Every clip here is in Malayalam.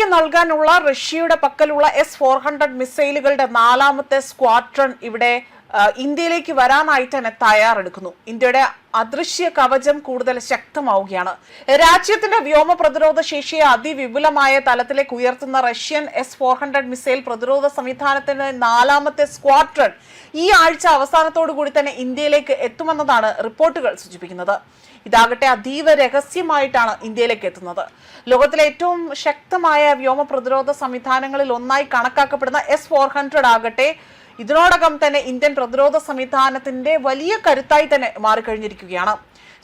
ഇന്ത്യക്ക് നൽകാനുള്ള റഷ്യയുടെ പക്കലുള്ള S-400 മിസൈലുകളുടെ നാലാമത്തെ സ്ക്വാഡ്രൺ ഇവിടെ ഇന്ത്യയിലേക്ക് വരാനായിട്ട് തന്നെ തയ്യാറെടുക്കുന്നു. ഇന്ത്യയുടെ അദൃശ്യ കവചം കൂടുതൽ ശക്തമാവുകയാണ്. രാജ്യത്തിന്റെ വ്യോമ പ്രതിരോധ ശേഷിയെ അതിവിപുലമായ തലത്തിലേക്ക് ഉയർത്തുന്ന റഷ്യൻ S-400 മിസൈൽ പ്രതിരോധ സംവിധാനത്തിന്റെ നാലാമത്തെ സ്ക്വാഡ്രൺ ഈ ആഴ്ച അവസാനത്തോടു കൂടി തന്നെ ഇന്ത്യയിലേക്ക് എത്തുമെന്നതാണ് റിപ്പോർട്ടുകൾ സൂചിപ്പിക്കുന്നത്. ഇതാകട്ടെ അതീവ രഹസ്യമായിട്ടാണ് ഇന്ത്യയിലേക്ക് എത്തുന്നത്. ലോകത്തിലെ ഏറ്റവും ശക്തമായ വ്യോമ പ്രതിരോധ സംവിധാനങ്ങളിൽ ഒന്നായി കണക്കാക്കപ്പെടുന്ന S-400 ആകട്ടെ ഇതിനോടകം തന്നെ ഇന്ത്യൻ പ്രതിരോധ സംവിധാനത്തിന്റെ വലിയ കരുത്തായി തന്നെ മാറിക്കഴിഞ്ഞിരിക്കുകയാണ്.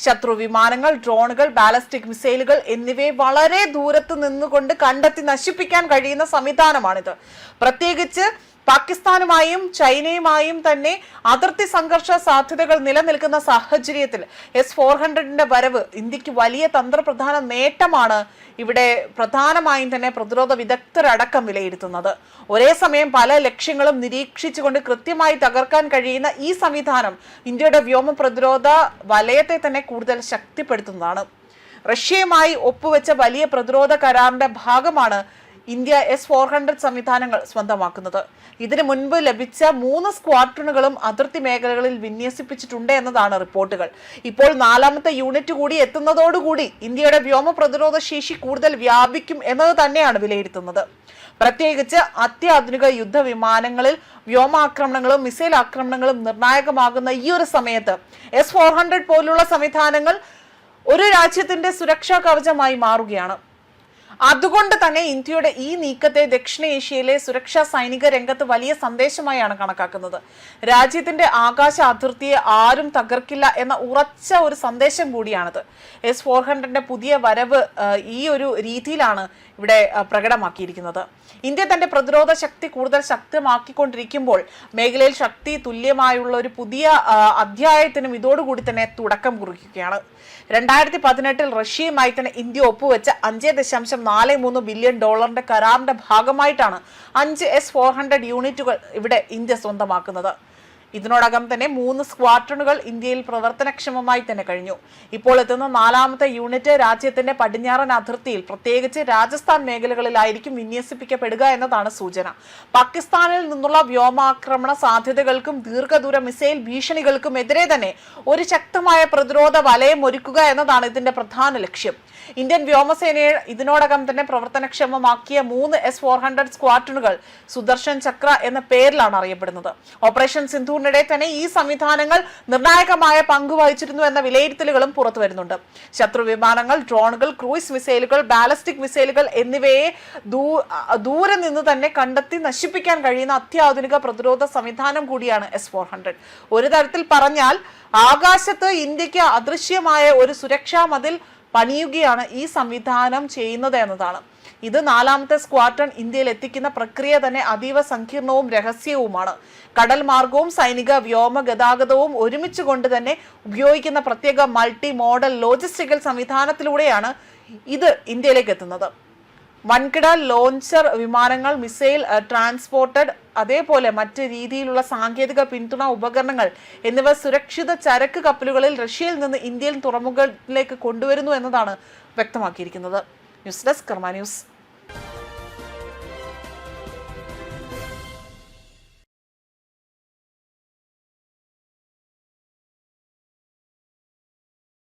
ശത്രു വിമാനങ്ങൾ, ഡ്രോണുകൾ, ബാലിസ്റ്റിക് മിസൈലുകൾ എന്നിവയെ വളരെ ദൂരത്ത് നിന്നുകൊണ്ട് കണ്ടെത്തി നശിപ്പിക്കാൻ കഴിയുന്ന സംവിധാനമാണിത്. പ്രത്യേകിച്ച് പാകിസ്ഥാനുമായും ചൈനയുമായും തന്നെ അതിർത്തി സംഘർഷ സാധ്യതകൾ നിലനിൽക്കുന്ന സാഹചര്യത്തിൽ S-400ന്റെ വരവ് ഇന്ത്യക്ക് വലിയ തന്ത്രപ്രധാന നേട്ടമാണ് ഇവിടെ പ്രധാനമായും തന്നെ പ്രതിരോധ വിദഗ്ധരടക്കം വിലയിരുത്തുന്നത്. ഒരേ സമയം പല ലക്ഷ്യങ്ങളും നിരീക്ഷിച്ചുകൊണ്ട് കൃത്യമായി തകർക്കാൻ കഴിയുന്ന ഈ സംവിധാനം ഇന്ത്യയുടെ വ്യോമ പ്രതിരോധ വലയത്തെ തന്നെ കൂടുതൽ ശക്തിപ്പെടുത്തുന്നതാണ്. റഷ്യയുമായി ഒപ്പുവെച്ച വലിയ പ്രതിരോധ കരാറിന്റെ ഭാഗമാണ് ഇന്ത്യ S-400 സംവിധാനങ്ങൾ സ്വന്തമാക്കുന്നത്. ഇതിനു മുൻപ് ലഭിച്ച 3 സ്ക്വാഡ്രണുകളും അതിർത്തി മേഖലകളിൽ വിന്യസിപ്പിച്ചിട്ടുണ്ട് എന്നതാണ് റിപ്പോർട്ടുകൾ. ഇപ്പോൾ നാലാമത്തെ യൂണിറ്റ് കൂടി എത്തുന്നതോടുകൂടി ഇന്ത്യയുടെ വ്യോമ പ്രതിരോധ ശേഷി കൂടുതൽ വ്യാപിക്കും എന്നത് തന്നെയാണ് വിലയിരുത്തുന്നത്. പ്രത്യേകിച്ച് അത്യാധുനിക യുദ്ധവിമാനങ്ങളിൽ വ്യോമാക്രമണങ്ങളും മിസൈൽ ആക്രമണങ്ങളും നിർണായകമാകുന്ന ഈ ഒരു സമയത്ത് S-400 പോലുള്ള സംവിധാനങ്ങൾ ഒരു രാജ്യത്തിന്റെ സുരക്ഷാ കവചമായി മാറുകയാണ്. അതുകൊണ്ട് തന്നെ ഇന്ത്യയുടെ ഈ നീക്കത്തെ ദക്ഷിണേഷ്യയിലെ സുരക്ഷാ സൈനിക രംഗത്ത് വലിയ സന്ദേശമായാണ് കണക്കാക്കുന്നത്. രാജ്യത്തിന്റെ ആകാശ അതിർത്തിയെ ആരും തകർക്കില്ല എന്ന ഉറച്ച ഒരു സന്ദേശം കൂടിയാണിത്. S-400ന്റെ പുതിയ വരവ് ഈ ഒരു രീതിയിലാണ് ഇവിടെ പ്രകടമാക്കിയിരിക്കുന്നത്. ഇന്ത്യ തന്റെ പ്രതിരോധ ശക്തി കൂടുതൽ ശക്തമാക്കിക്കൊണ്ടിരിക്കുമ്പോൾ മേഖലയിൽ ശക്തി തുല്യമായുള്ള ഒരു പുതിയ അധ്യായത്തിനും ഇതോടുകൂടി തന്നെ തുടക്കം കുറിക്കുകയാണ്. 2018 റഷ്യയുമായി തന്നെ ഇന്ത്യ ഒപ്പുവെച്ച $5.43 ബില്യൺ കരാറിന്റെ ഭാഗമായിട്ടാണ് 5 S-400 യൂണിറ്റുകൾ ഇവിടെ ഇന്ത്യ സ്വന്തമാക്കുന്നത്. ഇതിനോടകം തന്നെ 3 സ്ക്വാഡ്രണുകൾ ഇന്ത്യയിൽ പ്രവർത്തനക്ഷമമായി തന്നെ കഴിഞ്ഞു. ഇപ്പോൾ എത്തുന്ന നാലാമത്തെ യൂണിറ്റ് രാജ്യത്തിന്റെ പടിഞ്ഞാറൻ അതിർത്തിയിൽ പ്രത്യേകിച്ച് രാജസ്ഥാൻ മേഖലകളിലായിരിക്കും വിന്യസിപ്പിക്കപ്പെടുക എന്നതാണ് സൂചന. പാകിസ്ഥാനിൽ നിന്നുള്ള വ്യോമാക്രമണ സാധ്യതകൾക്കും ദീർഘദൂര മിസൈൽ ഭീഷണികൾക്കും എതിരെ തന്നെ ഒരു ശക്തമായ പ്രതിരോധ വലയം ഒരുക്കുക എന്നതാണ് ഇതിന്റെ പ്രധാന ലക്ഷ്യം. ഇന്ത്യൻ വ്യോമസേനയെ ഇതിനോടകം തന്നെ പ്രവർത്തനക്ഷമമാക്കിയ 3 S-400 സ്ക്വാഡ്രണുകൾ സുദർശൻ ചക്ര എന്ന പേരിലാണ് അറിയപ്പെടുന്നത്. ഓപ്പറേഷൻ സിന്ധൂരിനിടെ തന്നെ ഈ സംവിധാനങ്ങൾ നിർണായകമായ പങ്ക് വഹിച്ചിരുന്നു എന്ന വിലയിരുത്തലുകളും പുറത്തു വരുന്നുണ്ട്. ശത്രു വിമാനങ്ങൾ, ഡ്രോണുകൾ, ക്രൂയിസ് മിസൈലുകൾ, ബാലിസ്റ്റിക് മിസൈലുകൾ എന്നിവയെ ദൂരെ നിന്ന് തന്നെ കണ്ടെത്തി നശിപ്പിക്കാൻ കഴിയുന്ന അത്യാധുനിക പ്രതിരോധ സംവിധാനം കൂടിയാണ് S-400. ഒരു തരത്തിൽ പറഞ്ഞാൽ ആകാശത്ത് ഇന്ത്യക്ക് അദൃശ്യമായ ഒരു സുരക്ഷാ മതിൽ പണിയുകയാണ് ഈ സംവിധാനം ചെയ്യുന്നത് എന്നതാണ്. ഇത് നാലാമത്തെ സ്ക്വാഡ്രൺ ഇന്ത്യയിൽ എത്തിക്കുന്ന പ്രക്രിയ തന്നെ അതീവ സങ്കീർണവും രഹസ്യവുമാണ്. കടൽ മാർഗവും സൈനിക വ്യോമ ഗതാഗതവും ഒരുമിച്ച് കൊണ്ട് തന്നെ ഉപയോഗിക്കുന്ന പ്രത്യേക മൾട്ടി മോഡൽ ലോജിസ്റ്റിക്കൽ സംവിധാനത്തിലൂടെയാണ് ഇത് ഇന്ത്യയിലേക്ക് എത്തുന്നത്. വൻകിട ലോഞ്ചർ വിമാനങ്ങൾ, മിസൈൽ ട്രാൻസ്പോർട്ടഡ്, അതേപോലെ മറ്റ് രീതിയിലുള്ള സാങ്കേതിക പിന്തുണ ഉപകരണങ്ങൾ എന്നിവ സുരക്ഷിത ചരക്ക് കപ്പലുകളിൽ റഷ്യയിൽ നിന്ന് ഇന്ത്യൻ തുറമുഖങ്ങളിലേക്ക് കൊണ്ടുവരുന്നു എന്നതാണ് വ്യക്തമാക്കിയിരിക്കുന്നത്. ന്യൂസ് ഡെസ്ക് കർമ്മ ന്യൂസ്.